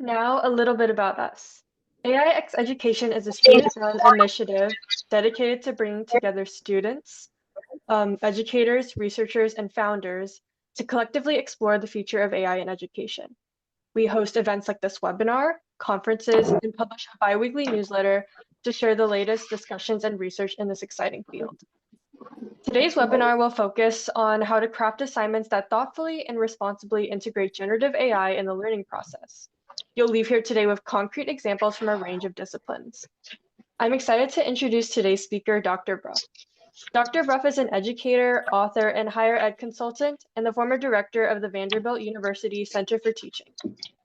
Now, a little bit about us. AI X Education is a student-run initiative dedicated to bringing together students, educators, researchers, and founders to collectively explore the future of AI in education. We host events like this webinar, conferences, and publish a biweekly newsletter to share the latest discussions and research in this exciting field. Today's webinar will focus on how to craft assignments that thoughtfully and responsibly integrate generative AI in the learning process. You'll leave here today with concrete examples from a range of disciplines. I'm excited to introduce today's speaker, Dr. Bruff. Dr. Bruff is an educator, author, and higher ed consultant, and the former director of the Vanderbilt University Center for Teaching.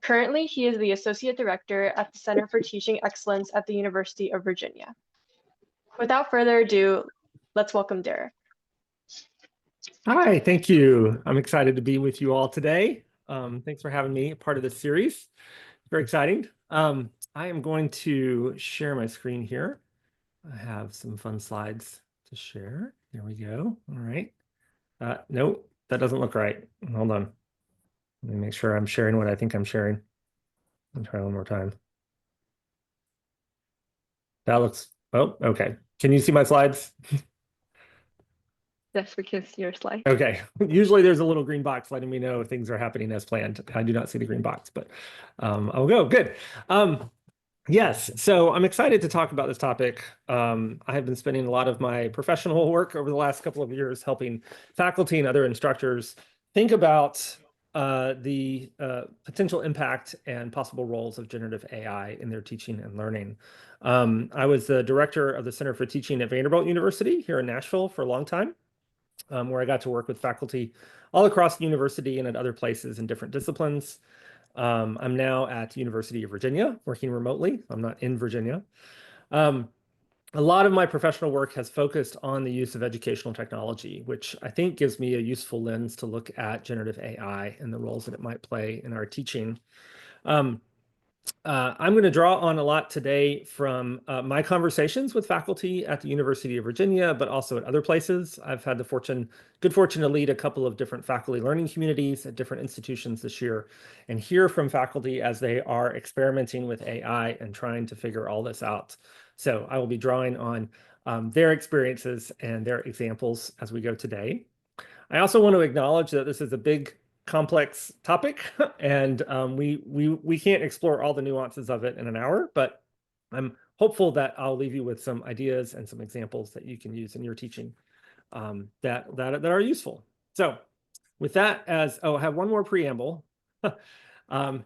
Currently, he is the associate director at the Center for Teaching Excellence at the University of Virginia. Without further ado, let's welcome Derek. Hi, thank you. I'm excited to be with you all today. Thanks for having me part of this series. Very exciting. I am going to share my screen here. I have some fun slides to share. There we go. All right. Nope, that doesn't look right. Hold on. Let me make sure I'm sharing what I think I'm sharing. I'll try one more time. That looks, oh, okay. Can you see my slides? Yes, we can see your slide. Okay. Usually there's a little green box letting me know things are happening as planned. I do not see the green box, but I'll go. Good. Yes, so I'm excited to talk about this topic. I have been spending a lot of my professional work over the last couple of years helping faculty and other instructors think about the potential impact and possible roles of generative AI in their teaching and learning. I was the director of the Center for Teaching at Vanderbilt University here in Nashville for a long time, where I got to work with faculty all across the university and at other places in different disciplines. I'm now at the University of Virginia, working remotely. I'm not in Virginia. A lot of my professional work has focused on the use of educational technology, which I think gives me a useful lens to look at generative AI and the roles that it might play in our teaching. I'm going to draw on a lot today from my conversations with faculty at the University of Virginia, but also at other places. I've had the good fortune to lead a couple of different faculty learning communities at different institutions this year and hear from faculty as they are experimenting with AI and trying to figure all this out. So I will be drawing on their experiences and their examples as we go today. I also want to acknowledge that this is a big complex topic, and we can't explore all the nuances of it in an hour, but I'm hopeful that I'll leave you with some ideas and some examples that you can use in your teaching that are useful. So with that I have one more preamble.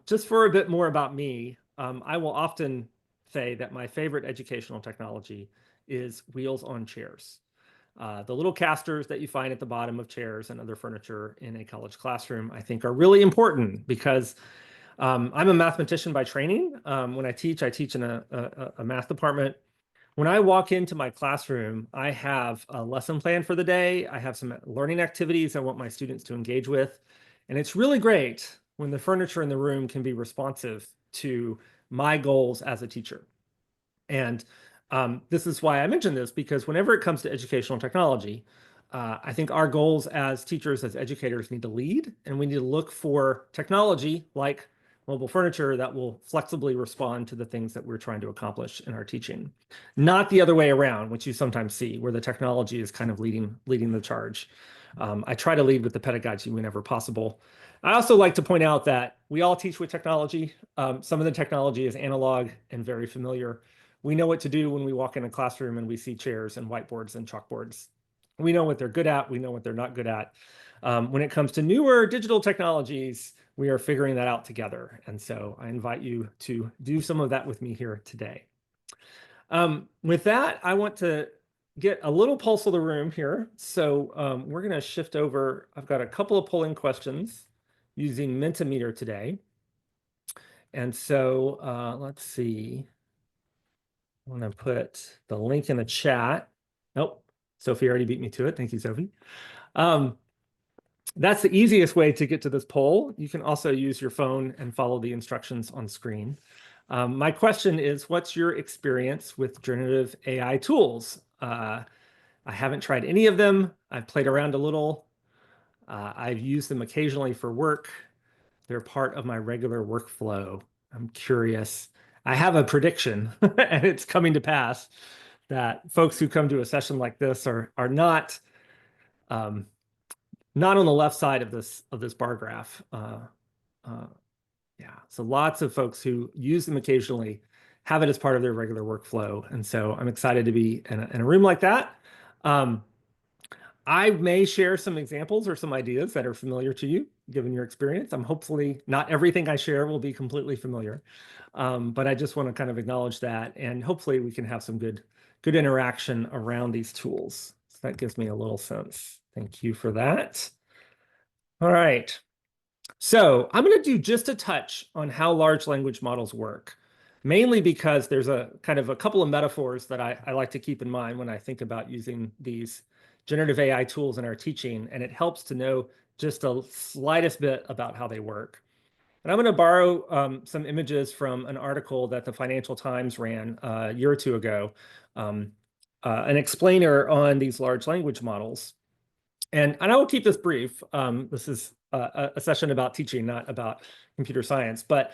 Just for a bit more about me, I will often say that my favorite educational technology is wheels on chairs. The little casters that you find at the bottom of chairs and other furniture in a college classroom, I think, are really important because I'm a mathematician by training. When I teach in a math department. When I walk into my classroom, I have a lesson plan for the day. I have some learning activities I want my students to engage with. And it's really great when the furniture in the room can be responsive to my goals as a teacher. And this is why I mentioned this, because whenever it comes to educational technology, I think our goals as teachers, as educators, need to lead, and we need to look for technology like mobile furniture that will flexibly respond to the things that we're trying to accomplish in our teaching. Not the other way around, which you sometimes see, where the technology is kind of leading the charge. I try to lead with the pedagogy whenever possible. I also like to point out that we all teach with technology. Some of the technology is analog and very familiar. We know what to do when we walk in a classroom and we see chairs and whiteboards and chalkboards. We know what they're good at. We know what they're not good at. When it comes to newer digital technologies, we are figuring that out together. And so I invite you to do some of that with me here today. With that, I want to get a little pulse of the room here. So we're going to shift over. I've got a couple of polling questions using Mentimeter today. And so let's see. I'm going to put the link in the chat. Nope, Sophie already beat me to it. Thank you, Sophie. That's the easiest way to get to this poll. You can also use your phone and follow the instructions on screen. My question is, what's your experience with generative AI tools? I haven't tried any of them. I've played around a little. I've used them occasionally for work. They're part of my regular workflow. I'm curious. I have a prediction, and it's coming to pass, that folks who come to a session like this are not um, not on the left side of this bar graph. Uh, yeah, so lots of folks who use them occasionally have it as part of their regular workflow, and so I'm excited to be in a room like that. Um, I may share some examples or some ideas that are familiar to you, given your experience. I'm hopefully not everything I share will be completely familiar, but I just want to kind of acknowledge that, and hopefully we can have some good interaction around these tools. So that gives me a little sense. Thank you for that. All right. So I'm going to do just a touch on how large language models work, mainly because there's a kind of a couple of metaphors that I like to keep in mind when I think about using these generative AI tools in our teaching, and it helps to know just a slightest bit about how they work. And I'm going to borrow some images from an article that the Financial Times ran a year or two ago, an explainer on these large language models. And I will keep this brief. This is a session about teaching, not about computer science. But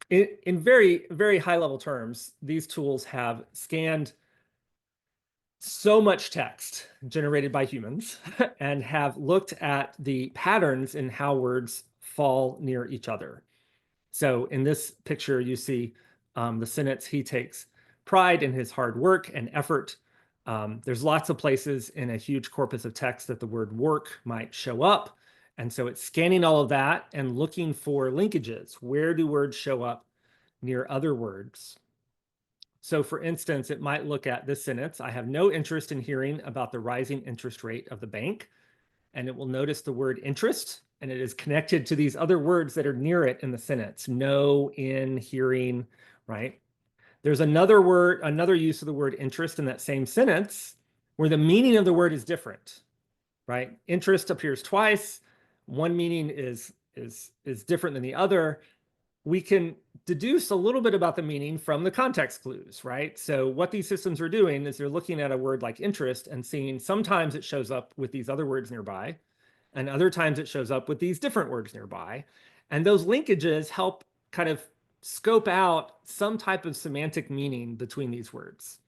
in very, very high level terms, these tools have scanned so much text generated by humans and have looked at the patterns in how words fall near each other. So in this picture, you see the sentence, "He takes pride in his hard work and effort." There's lots of places in a huge corpus of text that the word work might show up. And so it's scanning all of that and looking for linkages. Where do words show up near other words? So for instance, it might look at this sentence: "I have no interest in hearing about the rising interest rate of the bank." And it will notice the word interest, and it is connected to these other words that are near it in the sentence: know, in, hearing, right? There's another word, another use of the word interest in that same sentence where the meaning of the word is different, right? Interest appears twice. One meaning is different than the other. We can deduce a little bit about the meaning from the context clues, right? So what these systems are doing is they're looking at a word like interest and seeing sometimes it shows up with these other words nearby, and other times it shows up with these different words nearby. And those linkages help kind of scope out some type of semantic meaning between these words.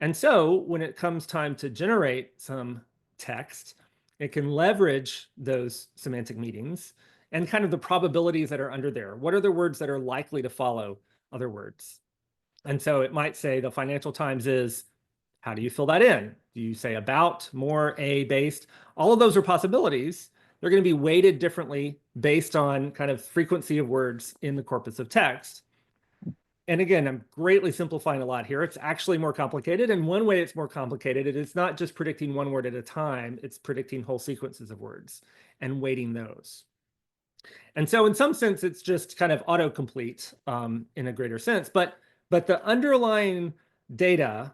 And so when it comes time to generate some text, it can leverage those semantic meanings and kind of the probabilities that are under there. What are the words that are likely to follow other words? And so it might say the Financial Times is, how do you fill that in? Do you say about, more, a, based? All of those are possibilities. They're going to be weighted differently based on kind of frequency of words in the corpus of text. And again, I'm greatly simplifying a lot here. It's actually more complicated. And one way it's more complicated, it is not just predicting one word at a time, it's predicting whole sequences of words and weighting those. And so in some sense, it's just kind of autocomplete in a greater sense. But the underlying data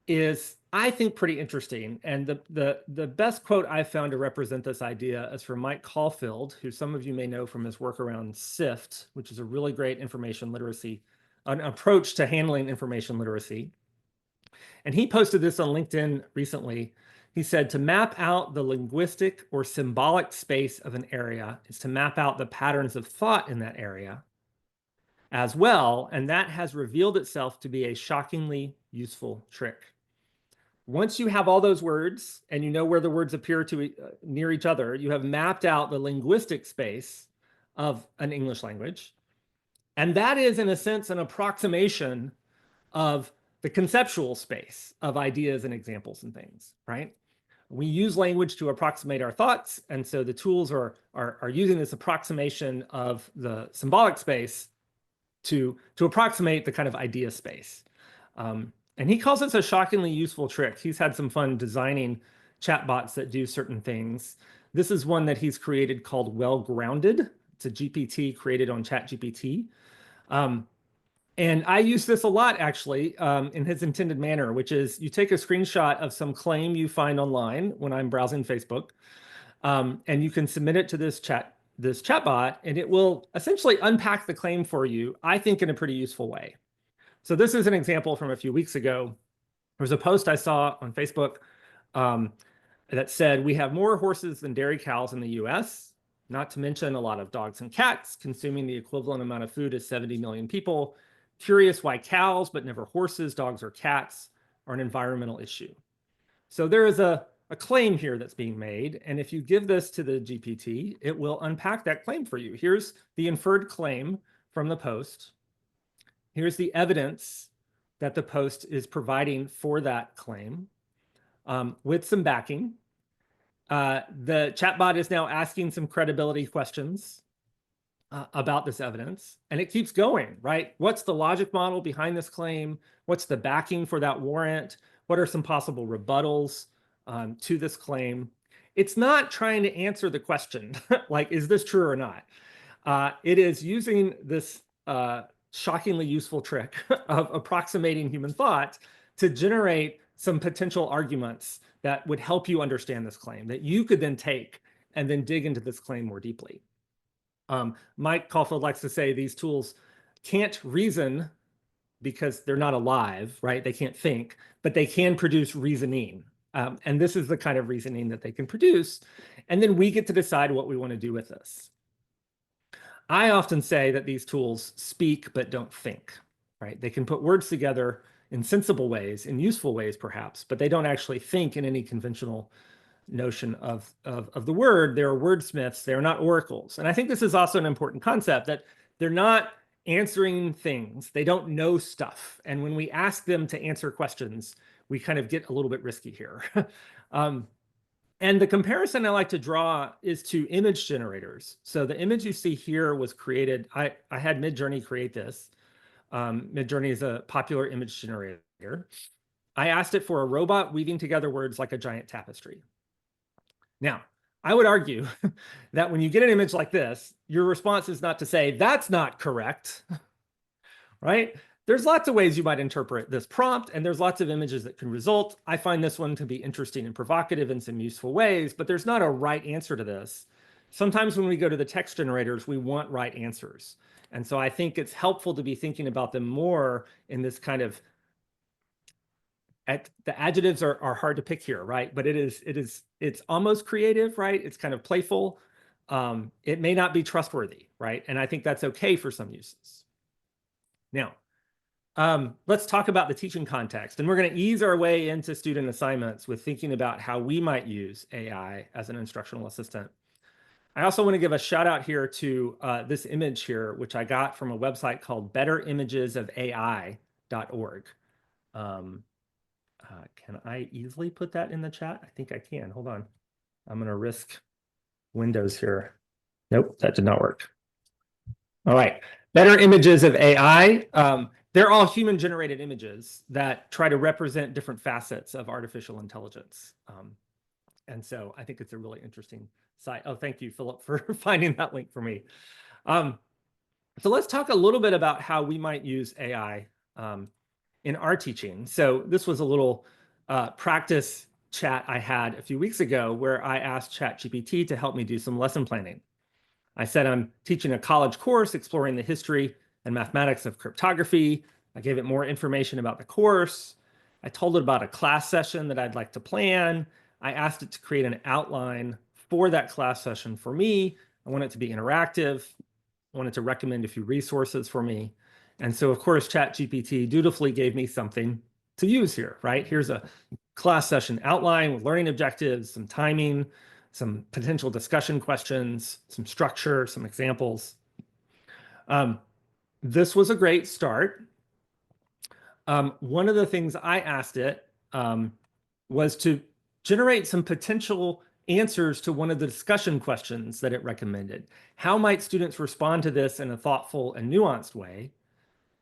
is, I think, pretty interesting. And the best quote I found to represent this idea is from Mike Caulfield, who some of you may know from his work around SIFT, which is a really great information literacy, an approach to handling information literacy. And he posted this on LinkedIn recently. He said, to map out the linguistic or symbolic space of an area is to map out the patterns of thought in that area as well. And that has revealed itself to be a shockingly useful trick. Once you have all those words and you know where the words appear to near each other, you have mapped out the linguistic space of an English language. And that is, in a sense, an approximation of the conceptual space of ideas and examples and things, right? We use language to approximate our thoughts. And so the tools are using this approximation of the symbolic space to approximate the kind of idea space. And he calls this a shockingly useful trick. He's had some fun designing chatbots that do certain things. This is one that he's created called Well-Grounded. It's a GPT created on ChatGPT. And I use this a lot, actually, in his intended manner, which is you take a screenshot of some claim you find online when I'm browsing Facebook, and you can submit it to this chatbot, and it will essentially unpack the claim for you, I think, in a pretty useful way. So this is an example from a few weeks ago. There was a post I saw on Facebook that said, we have more horses than dairy cows in the US. not to mention a lot of dogs and cats consuming the equivalent amount of food as 70 million people. Curious why cows, but never horses, dogs, or cats are an environmental issue. So there is a claim here that's being made. And if you give this to the GPT, it will unpack that claim for you. Here's the inferred claim from the post. Here's the evidence that the post is providing for that claim with some backing. The chatbot is now asking some credibility questions about this evidence, and it keeps going, right? What's the logic model behind this claim? What's the backing for that warrant? What are some possible rebuttals to this claim? It's not trying to answer the question, like, is this true or not? It is using this shockingly useful trick of approximating human thought to generate some potential arguments that would help you understand this claim, that you could then take and then dig into this claim more deeply. Mike Caulfield likes to say these tools can't reason because they're not alive, right? They can't think, but they can produce reasoning. And this is the kind of reasoning that they can produce. And then we get to decide what we want to do with this. I often say that these tools speak but don't think, right? They can put words together in sensible ways, in useful ways perhaps, but they don't actually think in any conventional notion of the word. They're wordsmiths, they're not oracles. And I think this is also an important concept, that they're not answering things. They don't know stuff. And when we ask them to answer questions, we kind of get a little bit risky here. And the comparison I like to draw is to image generators. So the image you see here was created, I had Midjourney create this. Midjourney is a popular image generator. I asked it for a robot weaving together words like a giant tapestry. Now, I would argue that when you get an image like this, your response is not to say, that's not correct, right? There's lots of ways you might interpret this prompt, and there's lots of images that can result. I find this one to be interesting and provocative in some useful ways, but there's not a right answer to this. Sometimes when we go to the text generators, we want right answers. And so I think it's helpful to be thinking about them more in this kind of, the adjectives are hard to pick here, right? But it's almost creative, right? It's kind of playful. It may not be trustworthy, right? And I think that's okay for some uses. Now, let's talk about the teaching context. And we're going to ease our way into student assignments with thinking about how we might use AI as an instructional assistant. I also want to give a shout out here to this image here, which I got from a website called betterimagesofai.org. Can I easily put that in the chat? I think I can. Hold on. I'm going to risk Windows here. Nope, that did not work. All right. Better Images of AI. They're all human-generated images that try to represent different facets of artificial intelligence. And so I think it's a really interesting site. Oh, thank you, Philip, for finding that link for me. So let's talk a little bit about how we might use AI in our teaching. So this was a little practice chat I had a few weeks ago where I asked ChatGPT to help me do some lesson planning. I said I'm teaching a college course exploring the history and mathematics of cryptography. I gave it more information about the course. I told it about a class session that I'd like to plan. I asked it to create an outline for that class session for me. I want it to be interactive. I want it to recommend a few resources for me. And so, of course, ChatGPT dutifully gave me something to use here, right? Here's a class session outline with learning objectives, some timing, some potential discussion questions, some structure, some examples. This was a great start. One of the things I asked it was to generate some potential answers to one of the discussion questions that it recommended. How might students respond to this in a thoughtful and nuanced way?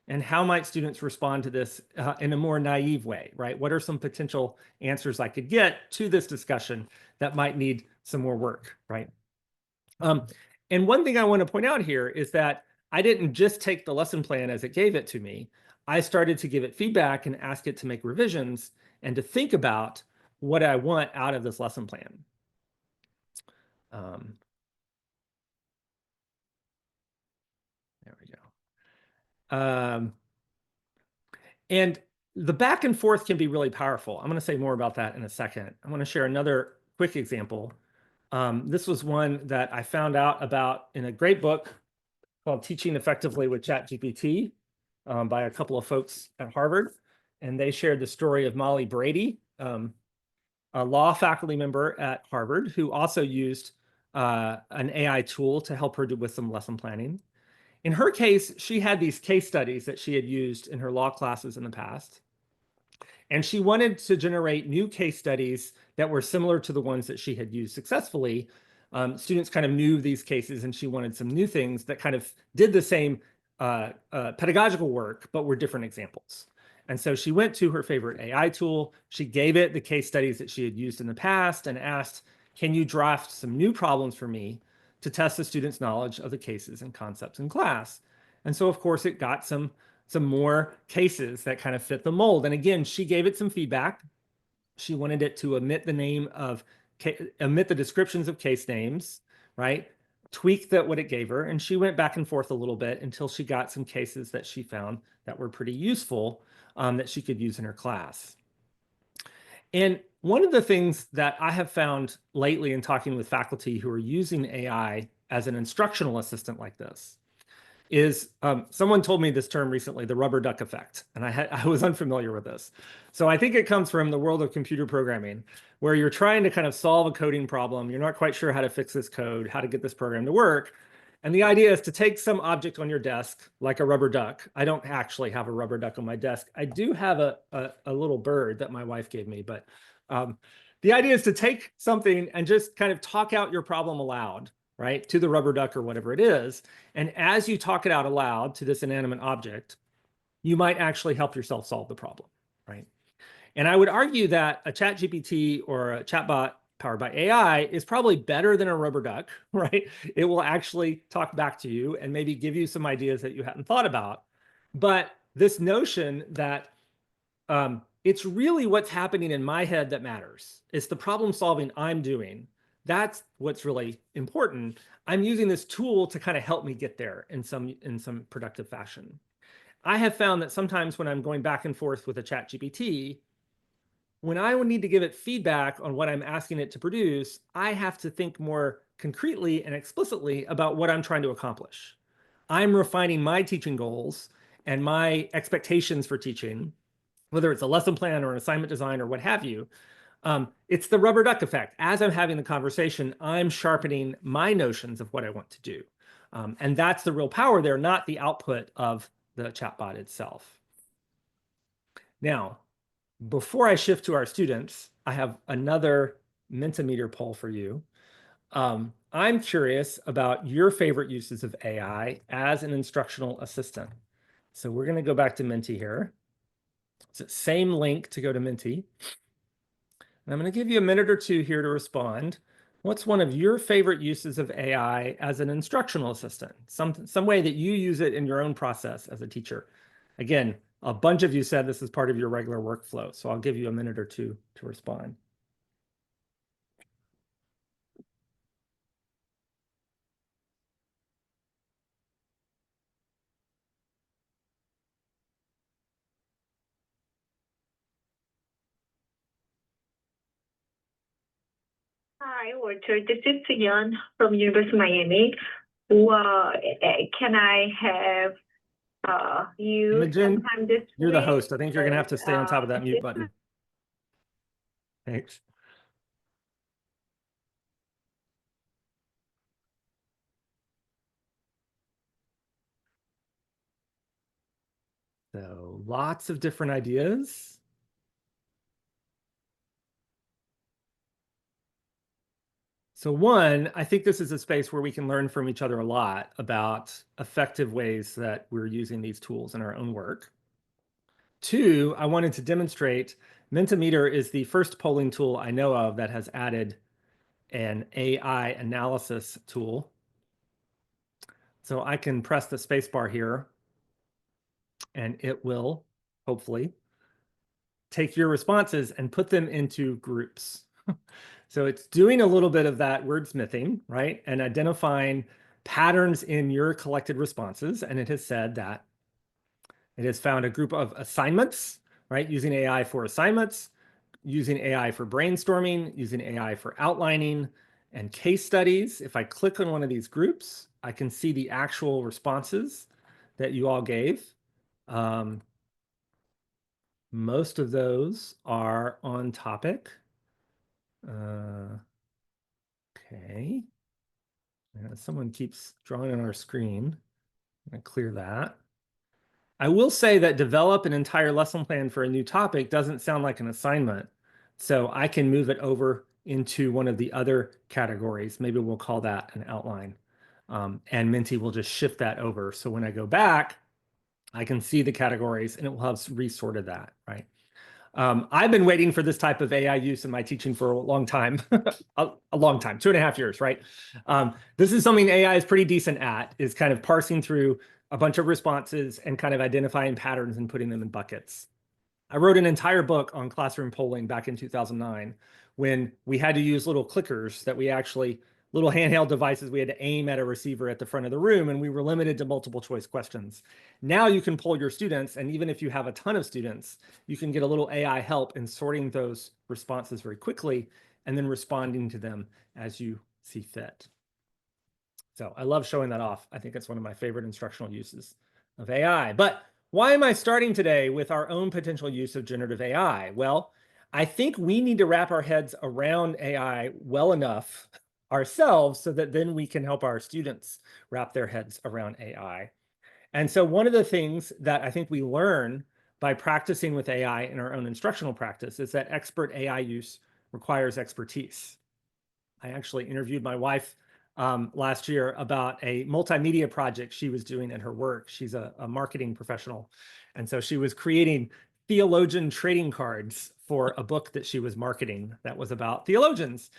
And how might students respond to this in a more naive way, right? What are some potential answers I could get to this discussion that might need some more work, right? And one thing I want to point out here is that I didn't just take the lesson plan as it gave it to me. I started to give it feedback and ask it to make revisions and to think about what I want out of this lesson plan. There we go. And the back and forth can be really powerful. I'm going to say more about that in a second. I want to share another quick example. This was one that I found out about in a great book called Teaching Effectively with ChatGPT by a couple of folks at Harvard. And they shared the story of Molly Brady, a law faculty member at Harvard who also used an AI tool to help her with some lesson planning. In her case, she had these case studies that she had used in her law classes in the past. And she wanted to generate new case studies that were similar to the ones that she had used successfully. Students kind of knew these cases, and she wanted some new things that kind of did the same pedagogical work, but were different examples. And so she went to her favorite AI tool. She gave it the case studies that she had used in the past and asked, can you draft some new problems for me to test the students' knowledge of the cases and concepts in class? And so, of course, it got some more cases that kind of fit the mold. And again, she gave it some feedback. She wanted it to omit the descriptions of case names, right? Tweak what it gave her. And she went back and forth a little bit until she got some cases that she found that were pretty useful that she could use in her class. And one of the things that I have found lately in talking with faculty who are using AI as an instructional assistant like this is someone told me this term recently, the rubber duck effect, and I was unfamiliar with this. So I think it comes from the world of computer programming, where you're trying to kind of solve a coding problem. You're not quite sure how to fix this code, how to get this program to work. And the idea is to take some object on your desk, like a rubber duck. I don't actually have a rubber duck on my desk. I do have a little bird that my wife gave me, but the idea is to take something and just kind of talk out your problem aloud, right, to the rubber duck or whatever it is. And as you talk it out aloud to this inanimate object, you might actually help yourself solve the problem, right? And I would argue that a ChatGPT or a chatbot powered by AI is probably better than a rubber duck, right? It will actually talk back to you and maybe give you some ideas that you hadn't thought about. But this notion that it's really what's happening in my head that matters. It's the problem solving I'm doing. That's what's really important. I'm using this tool to kind of help me get there in some productive fashion. I have found that sometimes when I'm going back and forth with a ChatGPT, when I would need to give it feedback on what I'm asking it to produce, I have to think more concretely and explicitly about what I'm trying to accomplish. I'm refining my teaching goals and my expectations for teaching, whether it's a lesson plan or an assignment design or what have you. It's the rubber duck effect. As I'm having the conversation, I'm sharpening my notions of what I want to do. And that's the real power there, not the output of the chatbot itself. Now, before I shift to our students, I have another Mentimeter poll for you. I'm curious about your favorite uses of AI as an instructional assistant. So we're going to go back to Menti here. It's the same link to go to Menti. And I'm going to give you a minute or two here to respond. What's one of your favorite uses of AI as an instructional assistant? Some way that you use it in your own process as a teacher. Again, a bunch of you said this is part of your regular workflow, so I'll give you a minute or two to respond. Hi, Walter. This is Yan from University of Miami. Can I have you Imogen, sometime this you're the week? host. I think you're going to have to stay on top of that mute button. Thanks. So lots of different ideas. So one, I think this is a space where we can learn from each other a lot about effective ways that we're using these tools in our own work. Two, I wanted to demonstrate Mentimeter is the first polling tool I know of that has added an AI analysis tool. So I can press the spacebar here and it will hopefully take your responses and put them into groups. So it's doing a little bit of that wordsmithing, right? And identifying patterns in your collected responses. And it has said that it has found a group of assignments, right? Using AI for assignments, using AI for brainstorming, using AI for outlining, and case studies. If I click on one of these groups, I can see the actual responses that you all gave. Most of those are on topic. Okay. Someone keeps drawing on our screen. I'm going to clear that. I will say that develop an entire lesson plan for a new topic doesn't sound like an assignment. So I can move it over into one of the other categories. Maybe we'll call that an outline. And Menti will just shift that over. So when I go back, I can see the categories and it will have resorted that, right? I've been waiting for this type of AI use in my teaching for a long time, a long time, 2.5 years, right? This is something AI is pretty decent at, is kind of parsing through a bunch of responses and kind of identifying patterns and putting them in buckets. I wrote an entire book on classroom polling back in 2009 when we had to use little clickers that we actually, little handheld devices we had to aim at a receiver at the front of the room, and we were limited to multiple choice questions. Now you can poll your students, and even if you have a ton of students, you can get a little AI help in sorting those responses very quickly and then responding to them as you see fit. So I love showing that off. I think it's one of my favorite instructional uses of AI. But why am I starting today with our own potential use of generative AI? Well, I think we need to wrap our heads around AI well enough ourselves so that then we can help our students wrap their heads around AI. And so one of the things that I think we learn by practicing with AI in our own instructional practice is that expert AI use requires expertise. I actually interviewed my wife last year about a multimedia project she was doing in her work. She's a marketing professional. And so she was creating theologian trading cards for a book that she was marketing that was about theologians.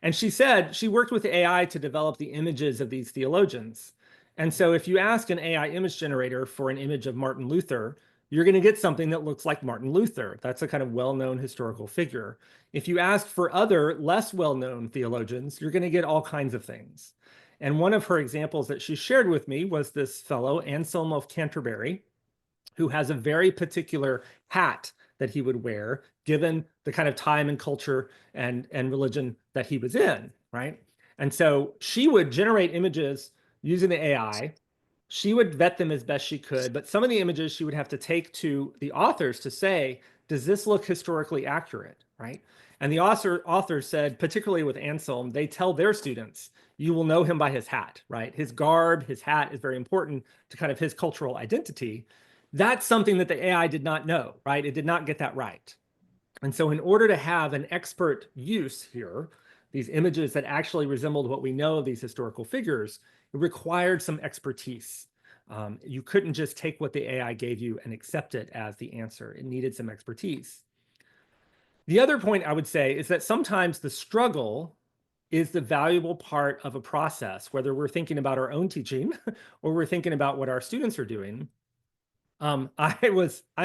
And she said she worked with AI to develop the images of these theologians. And so if you ask an AI image generator for an image of Martin Luther, you're going to get something that looks like Martin Luther. That's a kind of well-known historical figure. If you ask for other less well-known theologians, you're going to get all kinds of things. And one of her examples that she shared with me was this fellow, Anselm of Canterbury, who has a very particular hat that he would wear given the kind of time and culture and religion that he was in, right? And so she would generate images using the AI. She would vet them as best she could, but some of the images she would have to take to the authors to say, does this look historically accurate, right? And the authors said, particularly with Anselm, they tell their students, you will know him by his hat, right? His garb, his hat is very important to kind of his cultural identity. That's something that the AI did not know, right? It did not get that right. And so in order to have an expert use here, these images that actually resembled what we know of these historical figures, it required some expertise. You couldn't just take what the AI gave you and accept it as the answer. It needed some expertise. The other point I would say is that sometimes the struggle is the valuable part of a process, whether we're thinking about our own teaching or we're thinking about what our students are doing. I'm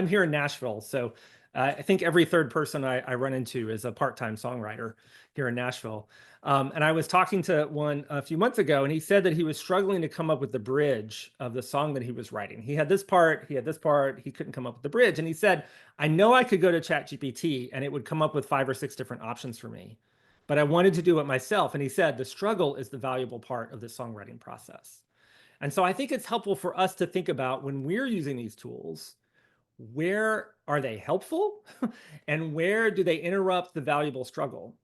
here in Nashville, so I think every third person I run into is a part-time songwriter here in Nashville. And I was talking to one a few months ago, and he said that he was struggling to come up with the bridge of the song that he was writing. He had this part, he couldn't come up with the bridge. And he said, I know I could go to ChatGPT and it would come up with 5 or 6 different options for me, but I wanted to do it myself. And he said, the struggle is the valuable part of the songwriting process. And so I think it's helpful for us to think about when we're using these tools, where are they helpful and where do they interrupt the valuable struggle?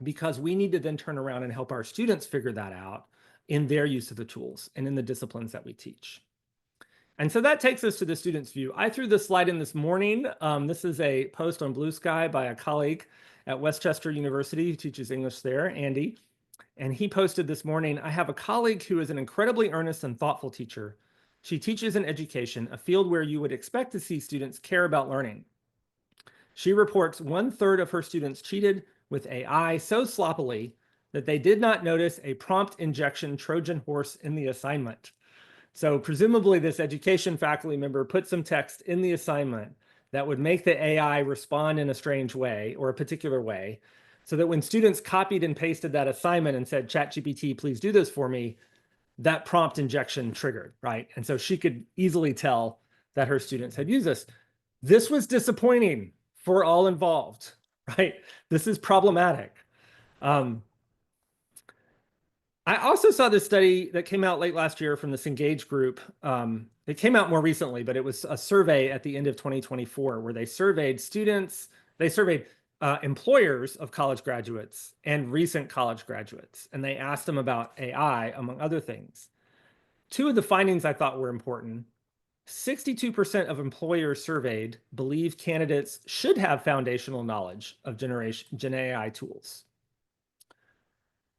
Because we need to then turn around and help our students figure that out in their use of the tools and in the disciplines that we teach. And so that takes us to the student's view. I threw this slide in this morning. This is a post on Blue Sky by a colleague at Westchester University who teaches English there, Andy. And he posted this morning, I have a colleague who is an incredibly earnest and thoughtful teacher. She teaches in education, a field where you would expect to see students care about learning. She reports 1/3 of her students cheated with AI so sloppily that they did not notice a prompt injection Trojan horse in the assignment. So presumably this education faculty member put some text in the assignment that would make the AI respond in a strange way or a particular way, so that when students copied and pasted that assignment and said, ChatGPT, please do this for me, that prompt injection triggered, right? And so she could easily tell that her students had used this. This was disappointing for all involved, right? This is problematic. I also saw this study that came out late last year from this Engage group. It came out more recently, but it was a survey at the end of 2024 where they surveyed students, they surveyed employers of college graduates and recent college graduates, and they asked them about AI, among other things. Two of the findings I thought were important. 62% of employers surveyed believe candidates should have foundational knowledge of Gen AI tools.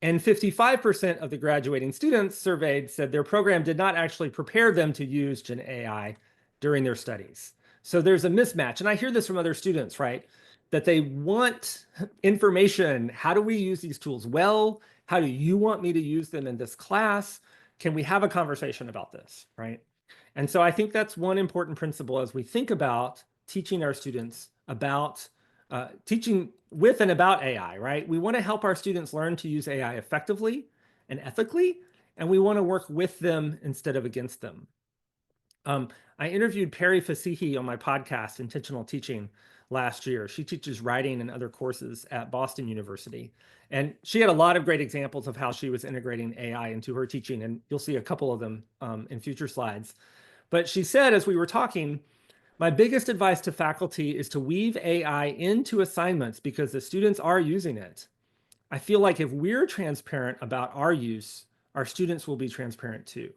And 55% of the graduating students surveyed said their program did not actually prepare them to use Gen AI during their studies. So there's a mismatch. And I hear this from other students, right? That they want information. How do we use these tools well? How do you want me to use them in this class? Can we have a conversation about this, right? And so I think that's one important principle as we think about teaching our students about teaching with and about AI, right? We want to help our students learn to use AI effectively and ethically, and we want to work with them instead of against them. I interviewed Perry Fasihi on my podcast, Intentional Teaching, last year. She teaches writing and other courses at Boston University. And she had a lot of great examples of how she was integrating AI into her teaching, and you'll see a couple of them in future slides. But she said, as we were talking, my biggest advice to faculty is to weave AI into assignments because the students are using it. I feel like if we're transparent about our use, our students will be transparent too.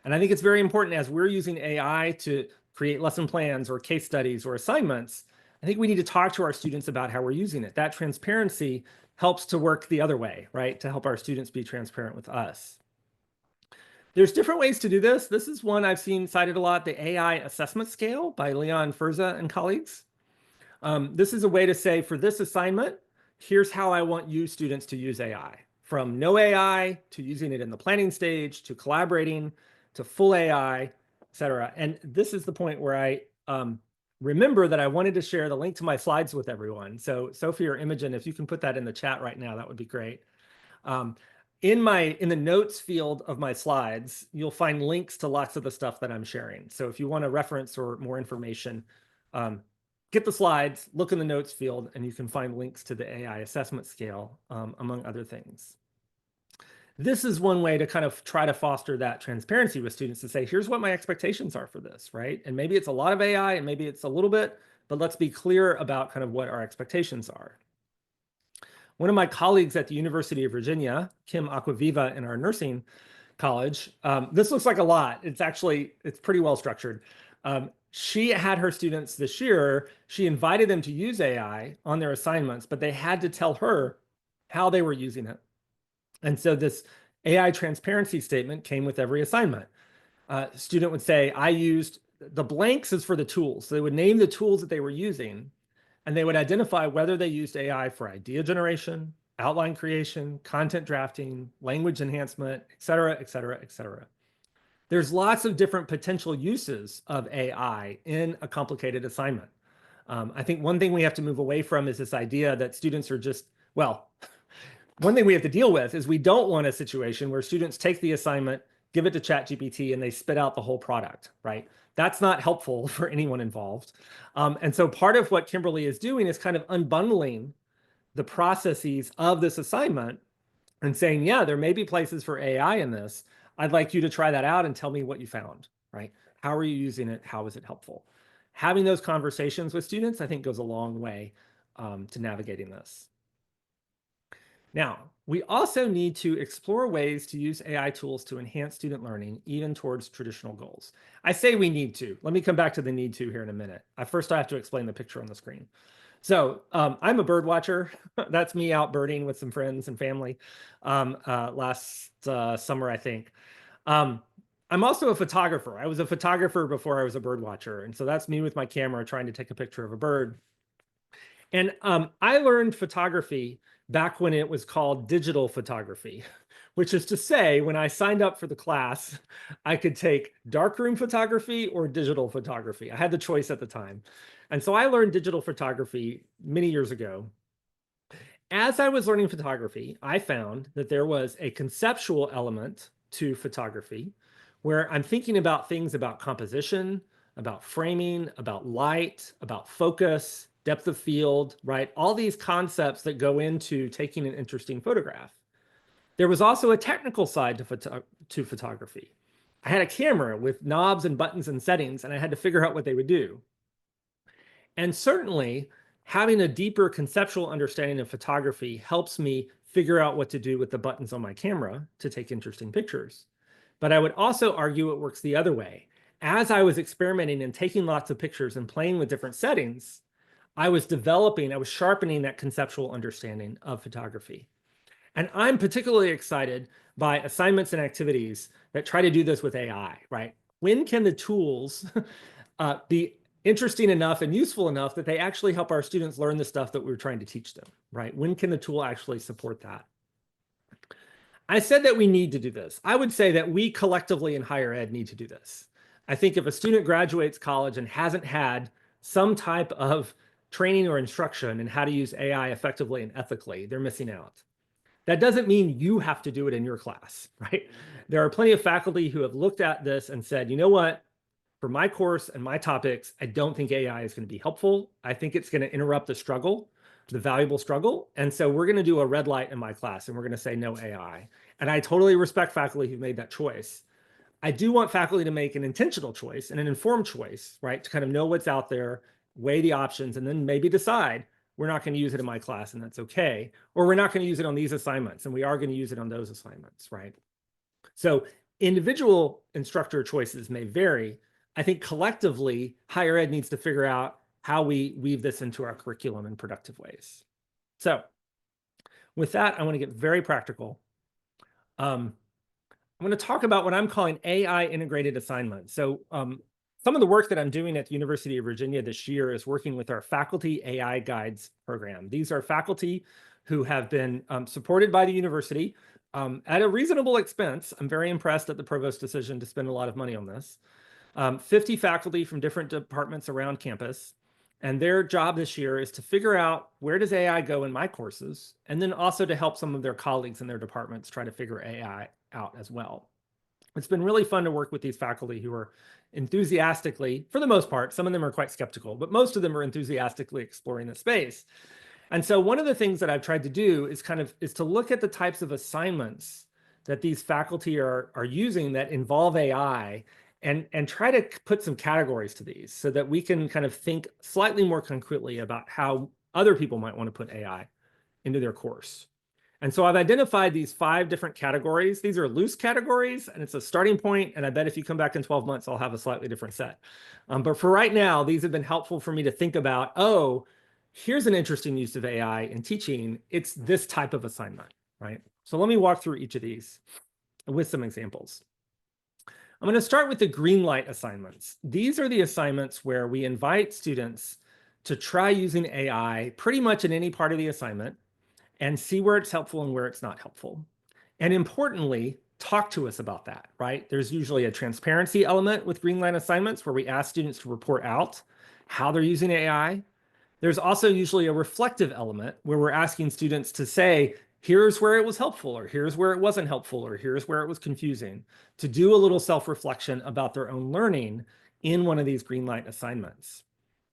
And I think it's very important as we're using AI to create lesson plans or case studies or assignments, I think we need to talk to our students about how we're using it. That transparency helps to work the other way, right? To help our students be transparent with us. There's different ways to do this. This is one I've seen cited a lot, the AI Assessment Scale by Leon Furza and colleagues. This is a way to say, for this assignment, here's how I want you students to use AI. From no AI to using it in the planning stage, to collaborating, to full AI, et cetera. And this is the point where I remember that I wanted to share the link to my slides with everyone. So Sophie or Imogen, if you can put that in the chat right now, that would be great. In the notes field of my slides, you'll find links to lots of the stuff that I'm sharing. So if you want a reference or more information, get the slides, look in the notes field, and you can find links to the AI assessment scale, among other things. This is one way to kind of try to foster that transparency with students to say, here's what my expectations are for this, right? And maybe it's a lot of AI and maybe it's a little bit, but let's be clear about kind of what our expectations are. One of my colleagues at the University of Virginia, Kim Aquaviva, in our nursing college, this looks like a lot. It's pretty well structured. She had her students this year, she invited them to use AI on their assignments, but they had to tell her how they were using it. And so this AI transparency statement came with every assignment. Student would say, I used, the blanks is for the tools. So they would name the tools that they were using, and they would identify whether they used AI for idea generation, outline creation, content drafting, language enhancement, et cetera, et cetera, et cetera. There's lots of different potential uses of AI in a complicated assignment. I think one thing we have to move away from is this idea that students are just, well, one thing we have to deal with is we don't want a situation where students take the assignment, give it to ChatGPT, and they spit out the whole product, right? That's not helpful for anyone involved. And so part of what Kimberly is doing is kind of unbundling the processes of this assignment and saying, yeah, there may be places for AI in this. I'd like you to try that out and tell me what you found, right? How are you using it? How is it helpful? Having those conversations with students, I think, goes a long way to navigating this. Now, we also need to explore ways to use AI tools to enhance student learning, even towards traditional goals. I say we need to. Let me come back to the need to here in a minute. First, I have to explain the picture on the screen. So I'm a bird watcher. That's me out birding with some friends and family last summer, I think. I'm also a photographer. I was a photographer before I was a bird watcher. And so that's me with my camera trying to take a picture of a bird. And I learned photography back when it was called digital photography, which is to say, when I signed up for the class, I could take darkroom photography or digital photography. I had the choice at the time. And so I learned digital photography many years ago. As I was learning photography, I found that there was a conceptual element to photography where I'm thinking about things about composition, about framing, about light, about focus, depth of field, right? All these concepts that go into taking an interesting photograph. There was also a technical side to photography. I had a camera with knobs and buttons and settings, and I had to figure out what they would do. And certainly, having a deeper conceptual understanding of photography helps me figure out what to do with the buttons on my camera to take interesting pictures. But I would also argue it works the other way. As I was experimenting and taking lots of pictures and playing with different settings, I was sharpening that conceptual understanding of photography. And I'm particularly excited by assignments and activities that try to do this with AI, right? When can the tools be interesting enough and useful enough that they actually help our students learn the stuff that we're trying to teach them, right? When can the tool actually support that? I said that we need to do this. I would say that we collectively in higher ed need to do this. I think if a student graduates college and hasn't had some type of training or instruction in how to use AI effectively and ethically, they're missing out. That doesn't mean you have to do it in your class, right? There are plenty of faculty who have looked at this and said, you know what? For my course and my topics, I don't think AI is going to be helpful. I think it's going to interrupt the struggle, the valuable struggle. And so we're going to do a red light in my class and we're going to say no AI. And I totally respect faculty who've made that choice. I do want faculty to make an intentional choice and an informed choice, right? To kind of know what's out there, weigh the options, and then maybe decide we're not going to use it in my class and that's okay. Or we're not going to use it on these assignments and we are going to use it on those assignments, right? So individual instructor choices may vary. I think collectively, higher ed needs to figure out how we weave this into our curriculum in productive ways. So with that, I want to get very practical. I'm going to talk about what I'm calling AI integrated assignments. So some of the work that I'm doing at the University of Virginia this year is working with our faculty AI guides program. These are faculty who have been supported by the university at a reasonable expense. I'm very impressed at the provost's decision to spend a lot of money on this. 50 faculty from different departments around campus. And their job this year is to figure out where does AI go in my courses, and then also to help some of their colleagues in their departments try to figure AI out as well. It's been really fun to work with these faculty who are enthusiastically, for the most part, some of them are quite skeptical, but most of them are enthusiastically exploring the space. And so one of the things that I've tried to do is to look at the types of assignments that these faculty are using that involve AI and try to put some categories to these so that we can kind of think slightly more concretely about how other people might want to put AI into their course. And so I've identified these 5 different categories. These are loose categories, and it's a starting point. And I bet if you come back in 12 months, I'll have a slightly different set. But for right now, these have been helpful for me to think about, oh, here's an interesting use of AI in teaching. It's this type of assignment, right? So let me walk through each of these with some examples. I'm going to start with the green light assignments. These are the assignments where we invite students to try using AI pretty much in any part of the assignment and see where it's helpful and where it's not helpful. And importantly, talk to us about that, right? There's usually a transparency element with green light assignments where we ask students to report out how they're using AI. There's also usually a reflective element where we're asking students to say, here's where it was helpful, or here's where it wasn't helpful, or here's where it was confusing, to do a little self-reflection about their own learning in one of these green light assignments.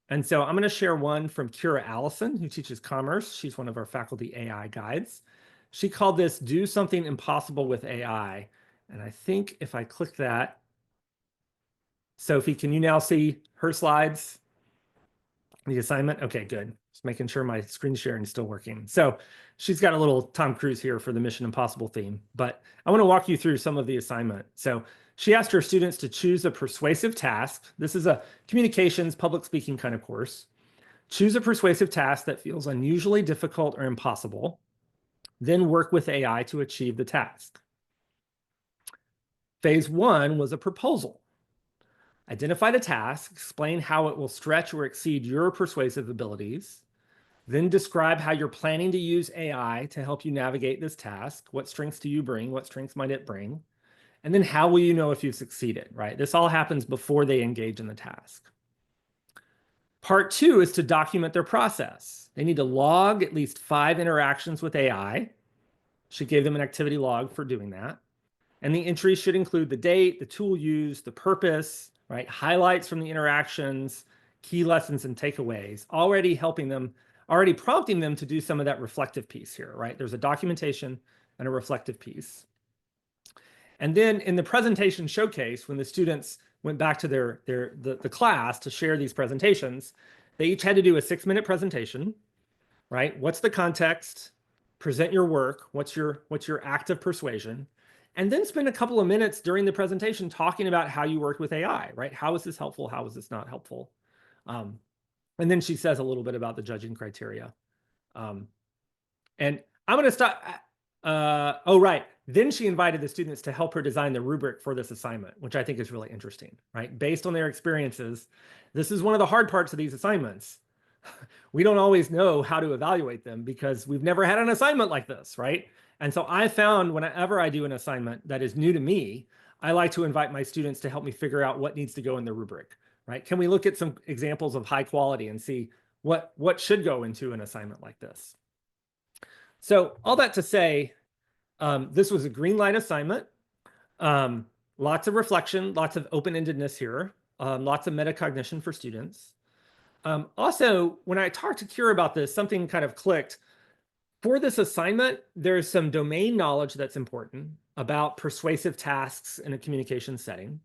And so I'm going to share one from Kira Allison, who teaches commerce. She's one of our faculty AI guides. She called this Do Something Impossible with AI. And I think if I click that, Sophie, can you now see her slides? The assignment? Okay, good. Just making sure my screen sharing is still working. So she's got a little Tom Cruise here for the Mission Impossible theme, but I want to walk you through some of the assignment. So she asked her students to choose a persuasive task. This is a communications, public speaking kind of course. Choose a persuasive task that feels unusually difficult or impossible. Then work with AI to achieve the task. Phase 1 was a proposal. Identify the task, explain how it will stretch or exceed your persuasive abilities, then describe how you're planning to use AI to help you navigate this task. What strengths do you bring? What strengths might it bring? And then how will you know if you've succeeded, right? This all happens before they engage in the task. Part 2 is to document their process. They need to log at least 5 interactions with AI. She gave them an activity log for doing that. And the entries should include the date, the tool used, the purpose, right? Highlights from the interactions, key lessons and takeaways, already prompting them to do some of that reflective piece here, right? There's a documentation and a reflective piece. And then in the presentation showcase, when the students went back to the class to share these presentations, they each had to do a 6-minute presentation, right? What's the context? Present your work. What's your act of persuasion? And then spend a couple of minutes during the presentation talking about how you worked with AI, right? How is this helpful? How is this not helpful? And then she says a little bit about the judging criteria. And I'm going to stop. Oh, right. Then she invited the students to help her design the rubric for this assignment, which I think is really interesting, right? Based on their experiences, this is one of the hard parts of these assignments. We don't always know how to evaluate them because we've never had an assignment like this, right? And so I found whenever I do an assignment that is new to me, I like to invite my students to help me figure out what needs to go in the rubric, right? Can we look at some examples of high quality and see what should go into an assignment like this? So all that to say, this was a green light assignment. Lots of reflection, lots of open-endedness here, lots of metacognition for students. Also, when I talked to Kira about this, something kind of clicked. For this assignment, there's some domain knowledge that's important about persuasive tasks in a communication setting.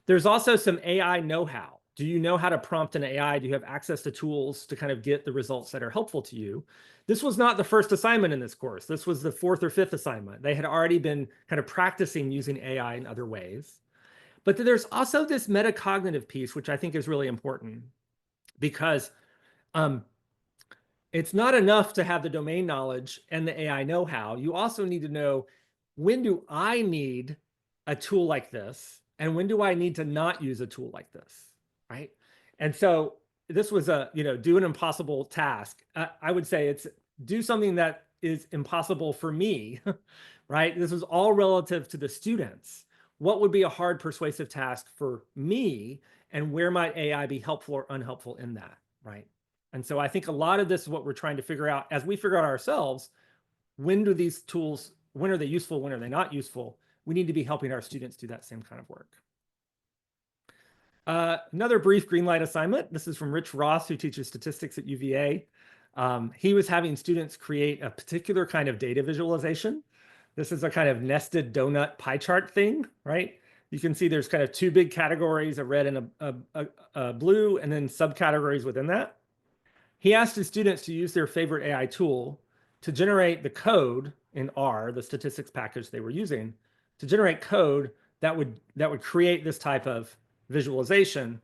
There's also some AI know-how. Do you know how to prompt an AI? Do you have access to tools to kind of get the results that are helpful to you? This was not the first assignment in this course. This was the 4th or 5th assignment. They had already been kind of practicing using AI in other ways. But there's also this metacognitive piece, which I think is really important because it's not enough to have the domain knowledge and the AI know-how. You also need to know, when do I need a tool like this? And when do I need to not use a tool like this, right? And so this was a, do an impossible task. I would say it's do something that is impossible for me, right? This is all relative to the students. What would be a hard persuasive task for me? And where might AI be helpful or unhelpful in that, right? And so I think a lot of this is what we're trying to figure out as we figure out ourselves, when do these tools, when are they useful, when are they not useful? We need to be helping our students do that same kind of work. Another brief green light assignment. This is from Rich Ross, who teaches statistics at UVA. He was having students create a particular kind of data visualization. This is a kind of nested donut pie chart thing, right? You can see there's kind of 2 big categories, a red and a blue, and then subcategories within that. He asked his students to use their favorite AI tool to generate the code in R, the statistics package they were using, to generate code that would create this type of visualization.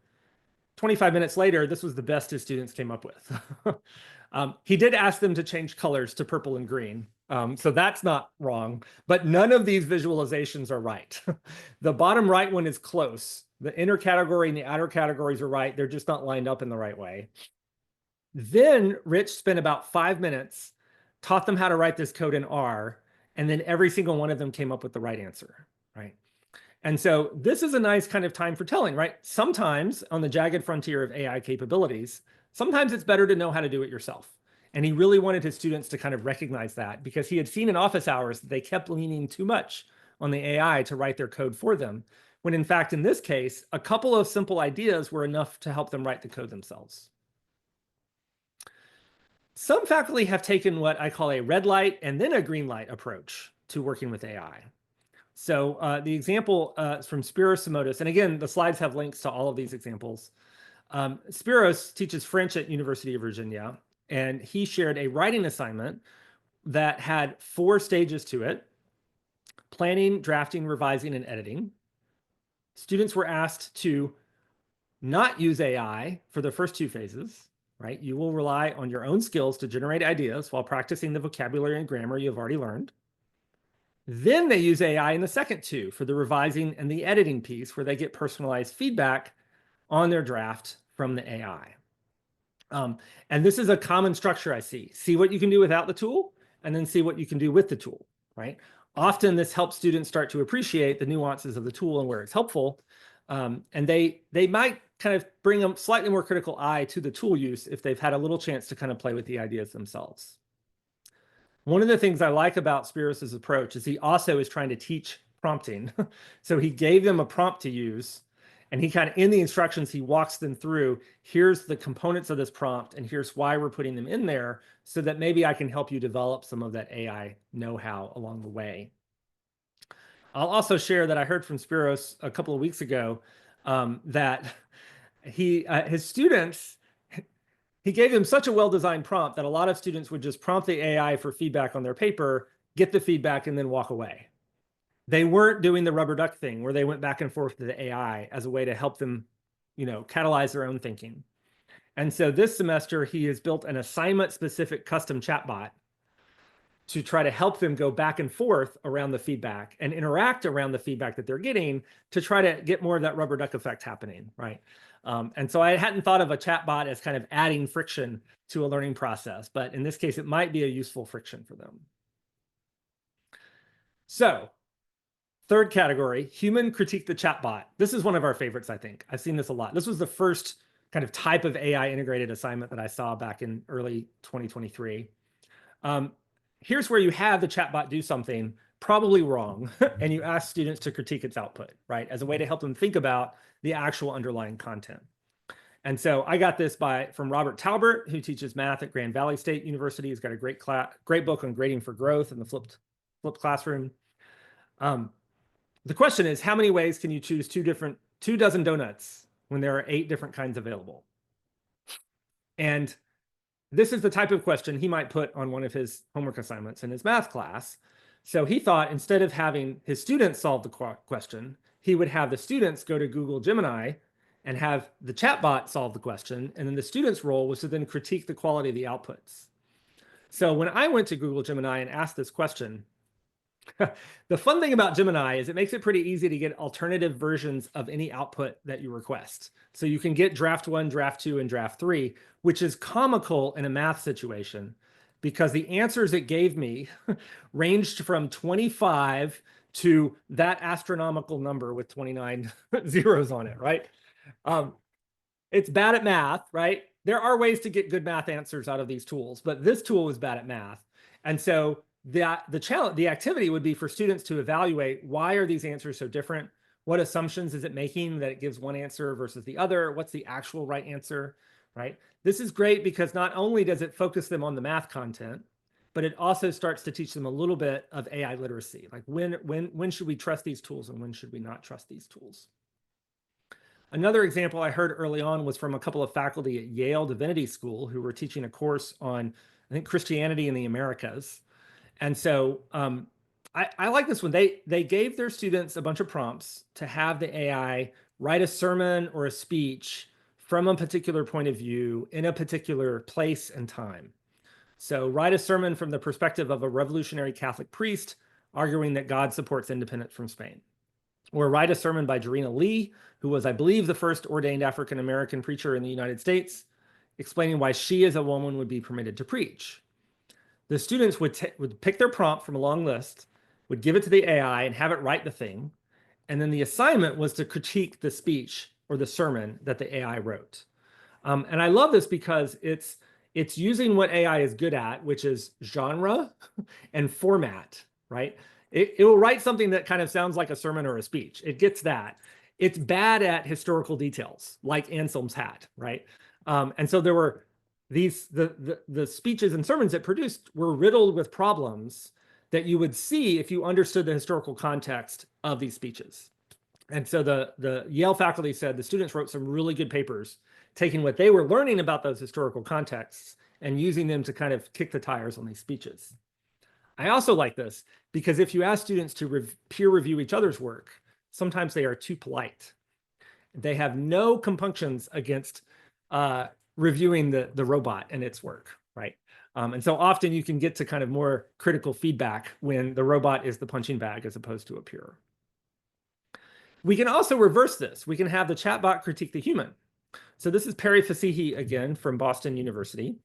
25 minutes later, this was the best his students came up with. He did ask them to change colors to purple and green. So that's not wrong, but none of these visualizations are right. The bottom right one is close. The inner category and the outer categories are right. They're just not lined up in the right way. Then Rich spent about 5 minutes, taught them how to write this code in R, and then every single one of them came up with the right answer, right? And so this is a nice kind of time for telling, right? Sometimes on the jagged frontier of AI capabilities, sometimes it's better to know how to do it yourself. And he really wanted his students to kind of recognize that because he had seen in office hours that they kept leaning too much on the AI to write their code for them, when in fact, in this case, a couple of simple ideas were enough to help them write the code themselves. Some faculty have taken what I call a red light and then a green light approach to working with AI. So the example is from Spiros Simotis. And again, the slides have links to all of these examples. Spiros teaches French at University of Virginia, and he shared a writing assignment that had 4 stages to it: planning, drafting, revising, and editing. Students were asked to not use AI for the first 2 phases, right? You will rely on your own skills to generate ideas while practicing the vocabulary and grammar you've already learned. Then they use AI in the second 2 for the revising and the editing piece, where they get personalized feedback on their draft from the AI. And this is a common structure I see. See what you can do without the tool, and then see what you can do with the tool, right? Often this helps students start to appreciate the nuances of the tool and where it's helpful. And they might kind of bring a slightly more critical eye to the tool use if they've had a little chance to kind of play with the ideas themselves. One of the things I like about Spiros's approach is he also is trying to teach prompting. So he gave them a prompt to use, And he kind of, in the instructions, he walks them through, here's the components of this prompt, and here's why we're putting them in there, so that maybe I can help you develop some of that AI know-how along the way. I'll also share that I heard from Spiros a couple of weeks ago that his students, he gave them such a well-designed prompt that a lot of students would just prompt the AI for feedback on their paper, get the feedback, and then walk away. They weren't doing the rubber duck thing where they went back and forth to the AI as a way to help them, catalyze their own thinking. And so this semester, he has built an assignment-specific custom chatbot to try to help them go back and forth around the feedback and interact around the feedback that they're getting to try to get more of that rubber duck effect happening, right? And so I hadn't thought of a chatbot as kind of adding friction to a learning process, but in this case, it might be a useful friction for them. So, third category, human critique the chatbot. This is one of our favorites, I think. I've seen this a lot. This was the first kind of type of AI integrated assignment that I saw back in early 2023. Here's where you have the chatbot do something probably wrong, and you ask students to critique its output, right? As a way to help them think about the actual underlying content. And so I got this from Robert Talbert, who teaches math at Grand Valley State University. He's got a great book on grading for growth in the flipped classroom. The question is, how many ways can you choose 2 dozen donuts when there are 8 different kinds available? And this is the type of question he might put on one of his homework assignments in his math class. So he thought instead of having his students solve the question, he would have the students go to Google Gemini and have the chatbot solve the question. And then the student's role was to then critique the quality of the outputs. So when I went to Google Gemini and asked this question, the fun thing about Gemini is it makes it pretty easy to get alternative versions of any output that you request. So you can get draft 1, draft 2, and draft 3, which is comical in a math situation because the answers it gave me ranged from 25 to that astronomical number with 29 zeros on it, right? It's bad at math, right? There are ways to get good math answers out of these tools, but this tool was bad at math. And so the activity would be for students to evaluate, why are these answers so different? What assumptions is it making that it gives one answer versus the other? What's the actual right answer, right? This is great because not only does it focus them on the math content, but it also starts to teach them a little bit of AI literacy. Like when should we trust these tools and when should we not trust these tools? Another example I heard early on was from a couple of faculty at Yale Divinity School who were teaching a course on, I think, Christianity in the Americas. And so I like this one. They gave their students a bunch of prompts to have the AI write a sermon or a speech from a particular point of view in a particular place and time. So write a sermon from the perspective of a revolutionary Catholic priest arguing that God supports independence from Spain. Or write a sermon by Jarena Lee, who was, I believe, the first ordained African-American preacher in the United States, explaining why she as a woman would be permitted to preach. The students would pick their prompt from a long list, would give it to the AI and have it write the thing. And then the assignment was to critique the speech or the sermon that the AI wrote. And I love this because it's using what AI is good at, which is genre and format, right? It will write something that kind of sounds like a sermon or a speech. It gets that. It's bad at historical details, like Anselm's hat, right? And so there were the speeches and sermons it produced were riddled with problems that you would see if you understood the historical context of these speeches. And so the Yale faculty said the students wrote some really good papers, taking what they were learning about those historical contexts and using them to kind of kick the tires on these speeches. I also like this because if you ask students to peer review each other's work, sometimes they are too polite. They have no compunctions against reviewing the robot and its work, right? And so often you can get to kind of more critical feedback when the robot is the punching bag as opposed to a peer. We can also reverse this. We can have the chatbot critique the human. So this is Perry Fasihi again from Boston University.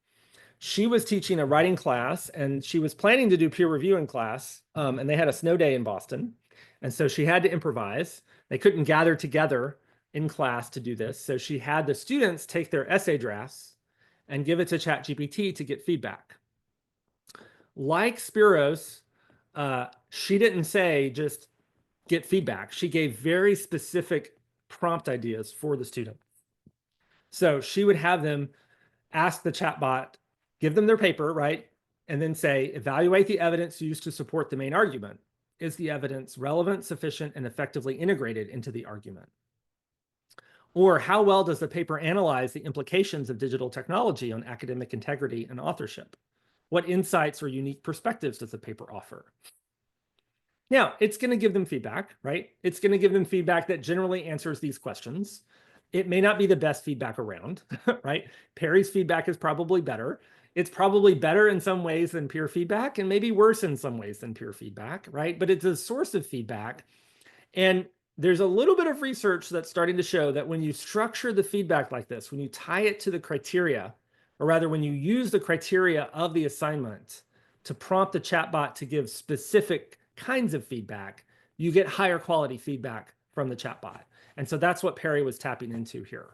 She was teaching a writing class and she was planning to do peer review in class, and they had a snow day in Boston. And so she had to improvise. They couldn't gather together in class to do this. So she had the students take their essay drafts and give it to ChatGPT to get feedback. Like Spiros, she didn't say just get feedback. She gave very specific prompt ideas for the student. So she would have them ask the chatbot, give them their paper, right? And then say, evaluate the evidence used to support the main argument. Is the evidence relevant, sufficient, and effectively integrated into the argument? Or how well does the paper analyze the implications of digital technology on academic integrity and authorship? What insights or unique perspectives does the paper offer? Now, it's going to give them feedback, right? It's going to give them feedback that generally answers these questions. It may not be the best feedback around, right? Perry's feedback is probably better. It's probably better in some ways than peer feedback and maybe worse in some ways than peer feedback, right? But it's a source of feedback. And there's a little bit of research that's starting to show that when you structure the feedback like this, when you tie it to the criteria, or rather when you use the criteria of the assignment to prompt the chatbot to give specific kinds of feedback, you get higher quality feedback from the chatbot. And so that's what Perry was tapping into here.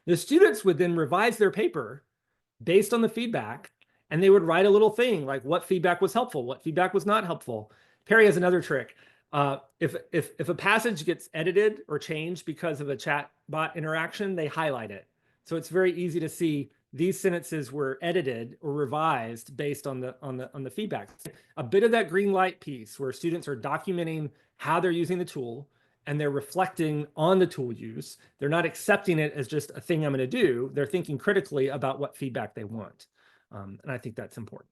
The students would then revise their paper based on the feedback, and they would write a little thing like what feedback was helpful, what feedback was not helpful. Perry has another trick. If a passage gets edited or changed because of a chatbot interaction, they highlight it. So it's very easy to see these sentences were edited or revised based on the feedback. A bit of that green light piece where students are documenting how they're using the tool and they're reflecting on the tool use. They're not accepting it as just a thing I'm going to do. They're thinking critically about what feedback they want. And I think that's important.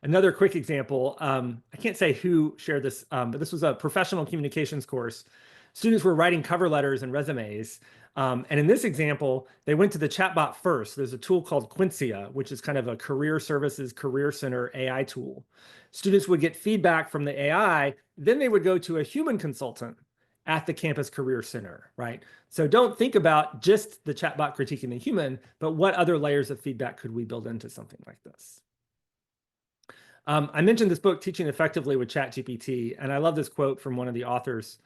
Another quick example, I can't say who shared this, but this was a professional communications course. Students were writing cover letters and resumes. And in this example, they went to the chatbot first. There's a tool called Quincia, which is kind of a career services, career center AI tool. Students would get feedback from the AI, then they would go to a human consultant at the campus career center, right? So don't think about just the chatbot critiquing the human, but what other layers of feedback could we build into something like this? I mentioned this book, Teaching Effectively with ChatGPT, and I love this quote from one of the authors.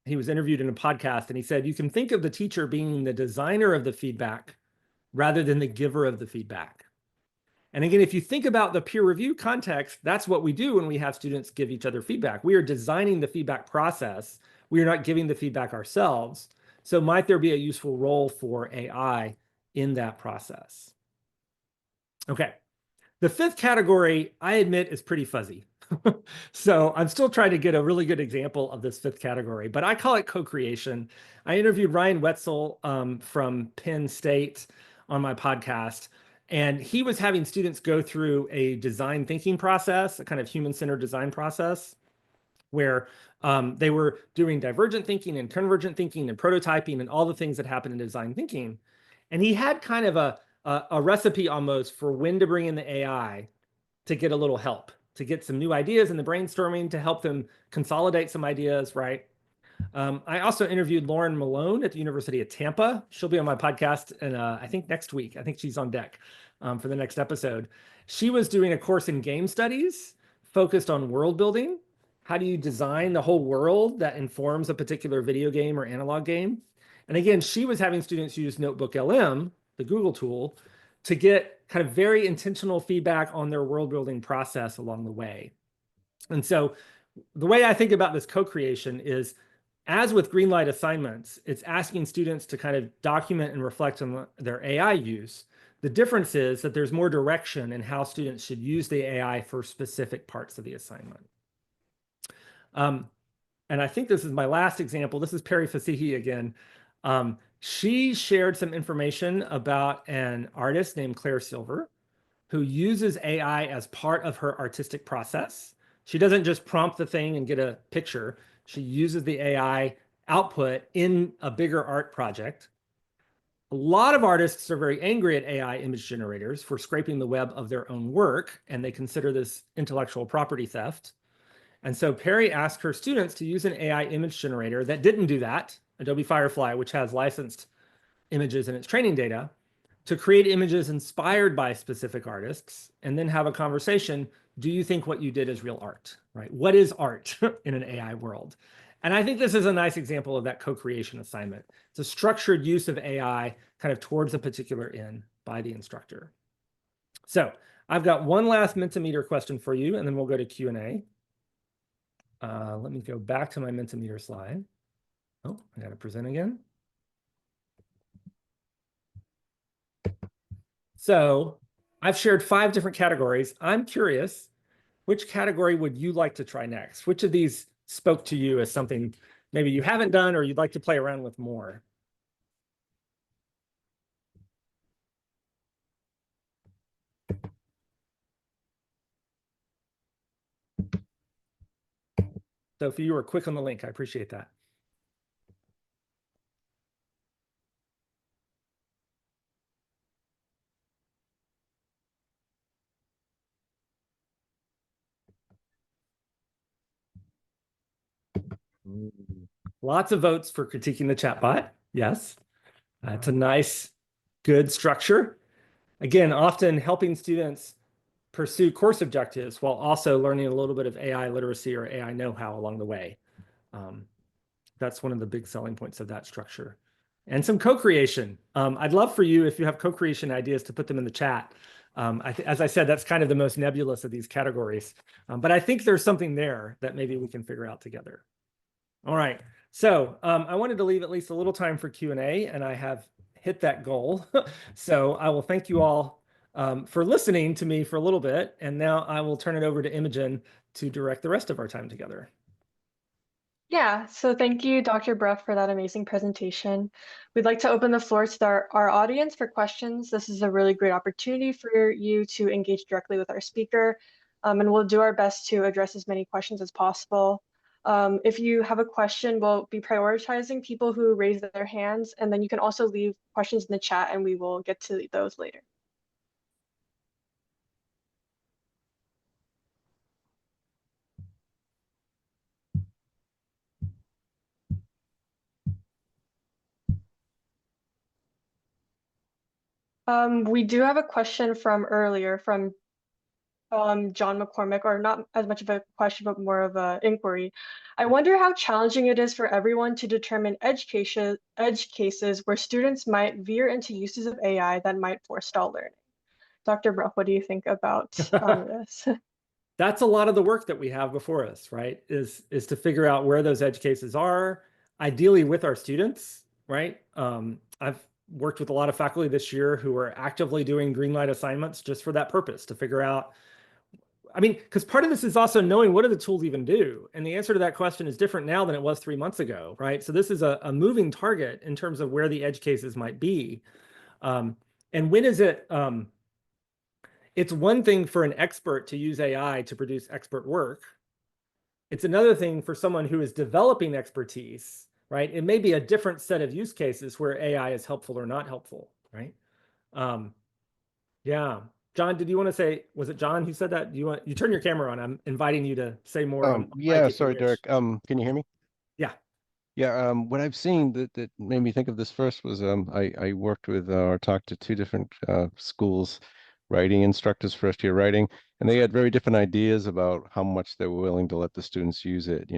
He was interviewed in a podcast, and he said, you can think of the teacher being the designer of the feedback rather than the giver of the feedback. And again, if you think about the peer review context, that's what we do when we have students give each other feedback. We are designing the feedback process. We are not giving the feedback ourselves. So might there be a useful role for AI in that process? Okay. The fifth category, I admit, is pretty fuzzy. So I'm still trying to get a really good example of this fifth category, but I call it co-creation. I interviewed Ryan Wetzel from Penn State on my podcast, and he was having students go through a design thinking process, a kind of human-centered design process, where they were doing divergent thinking and convergent thinking and prototyping and all the things that happen in design thinking. And he had kind of a recipe almost for when to bring in the AI to get a little help, to get some new ideas in the brainstorming, to help them consolidate some ideas, right? I also interviewed Lauren Malone at the University of Tampa. She'll be on my podcast, and I think next week. I think she's on deck for the next episode. She was doing a course in game studies focused on world building. How do you design the whole world that informs a particular video game or analog game? And again, she was having students use Notebook LM, the Google tool, to get kind of very intentional feedback on their world building process along the way. And so the way I think about this co-creation is, as with Greenlight assignments, it's asking students to kind of document and reflect on their AI use. The difference is that there's more direction in how students should use the AI for specific parts of the assignment. And I think this is my last example. This is Perry Fasihi again. She shared some information about an artist named Claire Silver who uses AI as part of her artistic process. She doesn't just prompt the thing and get a picture. She uses the AI output in a bigger art project. A lot of artists are very angry at AI image generators for scraping the web of their own work, and they consider this intellectual property theft. And so Perry asked her students to use an AI image generator that didn't do that, Adobe Firefly, which has licensed images in its training data, to create images inspired by specific artists, and then have a conversation. Do you think what you did is real art, right? What is art in an AI world? And I think this is a nice example of that co-creation assignment. It's a structured use of AI kind of towards a particular end by the instructor. So I've got one last Mentimeter question for you, and then we'll go to Q&A. Let me go back to my Mentimeter slide. Oh, I got to present again. So I've shared 5 different categories. I'm curious, which category would you like to try next? Which of these spoke to you as something maybe you haven't done or you'd like to play around with more? So if you were quick on the link, I appreciate that. Lots of votes for critiquing the chatbot. Yes, that's a nice, good structure. Again, often helping students pursue course objectives while also learning a little bit of AI literacy or AI know-how along the way. That's one of the big selling points of that structure. And some co-creation. I'd love for you, if you have co-creation ideas, to put them in the chat. As I said, that's kind of the most nebulous of these categories. But I think there's something there that maybe we can figure out together. All right. So I wanted to leave at least a little time for Q&A, and I have hit that goal. So I will thank you all for listening to me for a little bit. And now I will turn it over to Imogen to direct the rest of our time together. Yeah, so thank you, Dr. Bruff, for that amazing presentation. We'd like to open the floor to our audience for questions. This is a really great opportunity for you to engage directly with our speaker, and we'll do our best to address as many questions as possible. If you have a question, we'll be prioritizing people who raise their hands, and then you can also leave questions in the chat and we will get to those later. We do have a question from earlier from John McCormick, or not as much of a question, but more of an inquiry. I wonder how challenging it is for everyone to determine edge cases where students might veer into uses of AI that might forestall learning. Dr. Bruff, what do you think about this? That's a lot of the work that we have before us, right? Is to figure out where those edge cases are, ideally with our students, right? I've worked with a lot of faculty this year who are actively doing green light assignments just for that purpose, to figure out, I mean, because part of this is also knowing what do the tools even do? And the answer to that question is different now than it was 3 months ago, right? So this is a moving target in terms of where the edge cases might be. And when is it, it's one thing for an expert to use AI to produce expert work. It's another thing for someone who is developing expertise, right? It may be a different set of use cases where AI is helpful or not helpful, right? Yeah. John, did you want to say, was it John who said that? You turn your camera on. I'm inviting you to say more on yeah, sorry, Derek. Can you hear me? Yeah. Yeah, what I've seen that made me think of this first was I worked with or talked to 2 different schools, writing instructors, first year writing, and they had very different ideas about how much they were willing to let the students use it,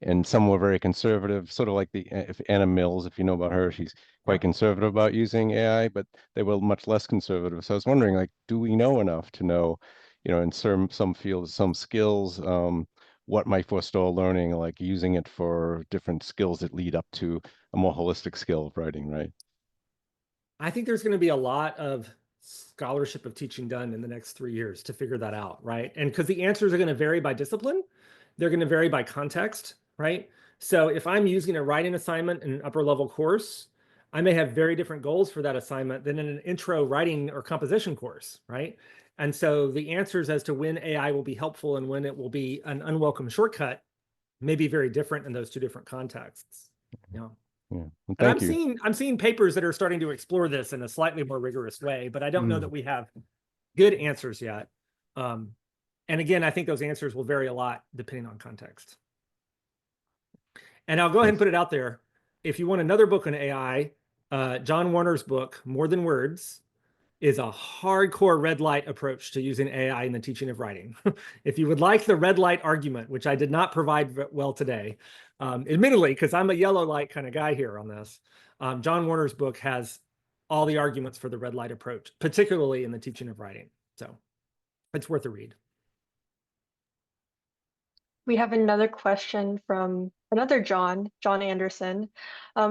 and some were very conservative, sort of like if Anna Mills, if you know about her, she's quite conservative about using AI, but they were much less conservative. So I was wondering, like, do we know enough to know, in some fields, some skills, what might forestall learning, like using it for different skills that lead up to a more holistic skill of writing, right? I think there's going to be a lot of scholarship of teaching done in the next 3 years to figure that out, right? And because the answers are going to vary by discipline, they're going to vary by context, right? So if I'm using a writing assignment in an upper level course, I may have very different goals for that assignment than in an intro writing or composition course, right? And so the answers as to when AI will be helpful and when it will be an unwelcome shortcut may be very different in those 2 different contexts. Yeah. Yeah. Well, And thank you. I'm seeing papers that are starting to explore this in a slightly more rigorous way, but I don't know that we have good answers yet. And again, I think those answers will vary a lot depending on context. And I'll go ahead and put it out there. If you want another book on AI, John Warner's book, More Than Words, is a hardcore red light approach to using AI in the teaching of writing. If you would like the red light argument, which I did not provide well today, admittedly, because I'm a yellow light kind of guy here on this, John Warner's book has all the arguments for the red light approach, particularly in the teaching of writing. So it's worth a read. We have another question from another John Anderson.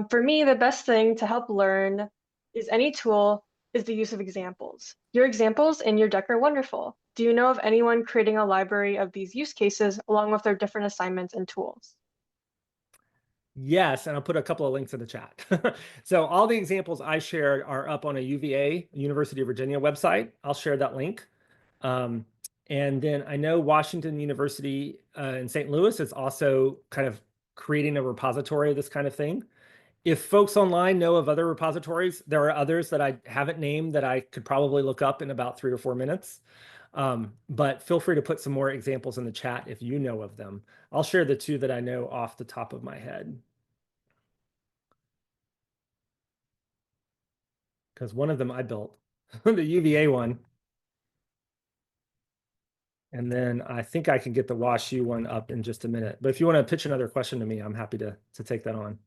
For me, the best thing to help learn is any tool is the use of examples. Your examples in your deck are wonderful. Do you know of anyone creating a library of these use cases along with their different assignments and tools? Yes, and I'll put a couple of links in the chat. So all the examples I shared are up on a UVA, University of Virginia website. I'll share that link. And then I know Washington University in St. Louis is also kind of creating a repository of this kind of thing. If folks online know of other repositories, there are others that I haven't named that I could probably look up in about 3 or 4 minutes. But feel free to put some more examples in the chat if you know of them. I'll share the 2 that I know off the top of my head. Because one of them I built, the UVA one. And then I think I can get the WashU one up in just a minute. But if you want to pitch another question to me, I'm happy to take that on.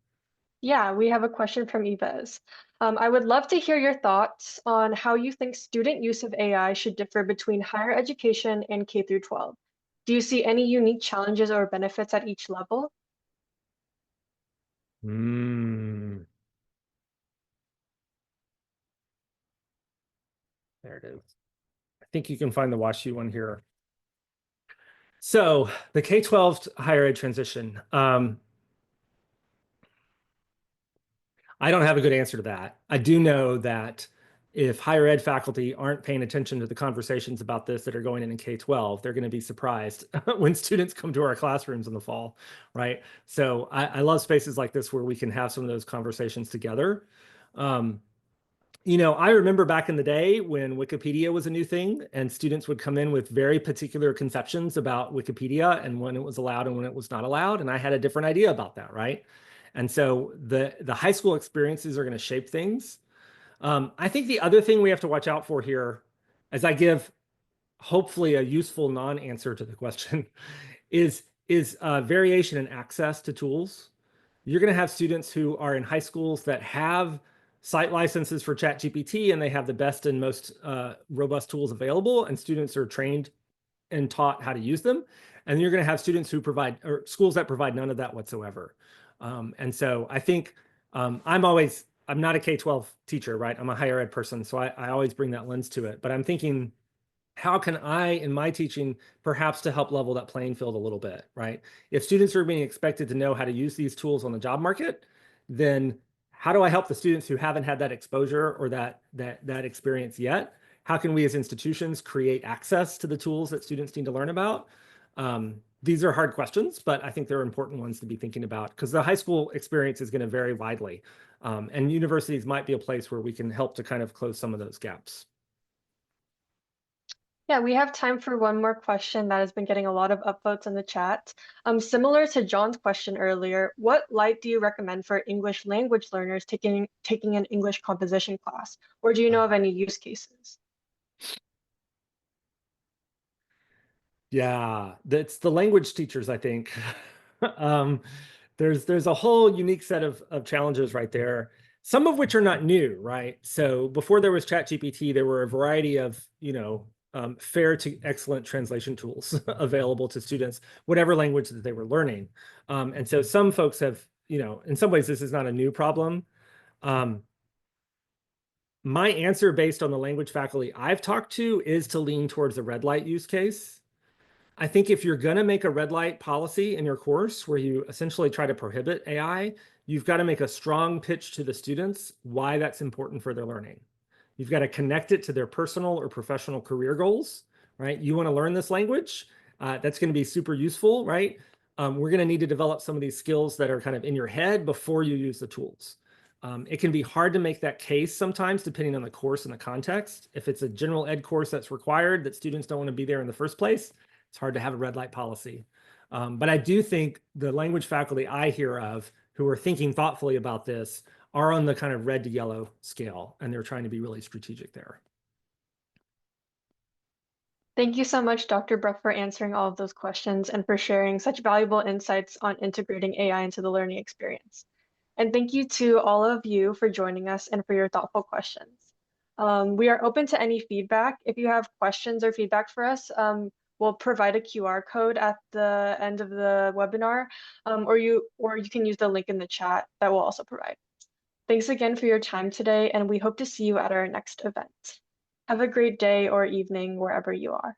Yeah, we have a question from Yves. I would love to hear your thoughts on how you think student use of AI should differ between higher education and K through 12. Do you see any unique challenges or benefits at each level? There it is. I think you can find the WashU one here. So the K-12 to higher ed transition. I don't have a good answer to that. I do know that if higher ed faculty aren't paying attention to the conversations about this that are going in K-12, they're going to be surprised when students come to our classrooms in the fall, right? So I love spaces like this where we can have some of those conversations together. You know, I remember back in the day when Wikipedia was a new thing and students would come in with very particular conceptions about Wikipedia and when it was allowed and when it was not allowed. And I had a different idea about that, right? And so the high school experiences are going to shape things. I think the other thing we have to watch out for here, as I give hopefully a useful non-answer to the question, is variation in access to tools. You're going to have students who are in high schools that have site licenses for ChatGPT and they have the best and most robust tools available, and students are trained and taught how to use them. And you're going to have students who provide, or schools that provide none of that whatsoever. And so I think I'm not a K-12 teacher, right? I'm a higher ed person, so I always bring that lens to it. But I'm thinking, how can I, in my teaching, perhaps to help level that playing field a little bit, right? If students are being expected to know how to use these tools on the job market, then how do I help the students who haven't had that exposure or that experience yet? How can we as institutions create access to the tools that students need to learn about? These are hard questions, but I think they're important ones to be thinking about because the high school experience is going to vary widely. And universities might be a place where we can help to kind of close some of those gaps. Yeah, we have time for one more question that has been getting a lot of upvotes in the chat. Similar to John's question earlier, what light do you recommend for English language learners taking an English composition class? Or do you know of any use cases? Yeah, that's the language teachers, I think. There's a whole unique set of challenges right there, some of which are not new, right? So before there was ChatGPT, there were a variety of, fair to excellent translation tools available to students, whatever language that they were learning. And so some folks have, in some ways, this is not a new problem. My answer based on the language faculty I've talked to is to lean towards the red light use case. I think if you're going to make a red light policy in your course where you essentially try to prohibit AI, you've got to make a strong pitch to the students why that's important for their learning. You've got to connect it to their personal or professional career goals, right? You want to learn this language, that's going to be super useful, right? We're going to need to develop some of these skills that are kind of in your head before you use the tools. It can be hard to make that case sometimes depending on the course and the context. If it's a general ed course that's required that students don't want to be there in the first place, it's hard to have a red light policy. But I do think the language faculty I hear of who are thinking thoughtfully about this are on the kind of red to yellow scale, and they're trying to be really strategic there. Thank you so much, Dr. Bruff, for answering all of those questions and for sharing such valuable insights on integrating AI into the learning experience. And thank you to all of you for joining us and for your thoughtful questions. We are open to any feedback. If you have questions or feedback for us, we'll provide a QR code at the end of the webinar, or you can use the link in the chat that we'll also provide. Thanks again for your time today, and we hope to see you at our next event. Have a great day or evening wherever you are.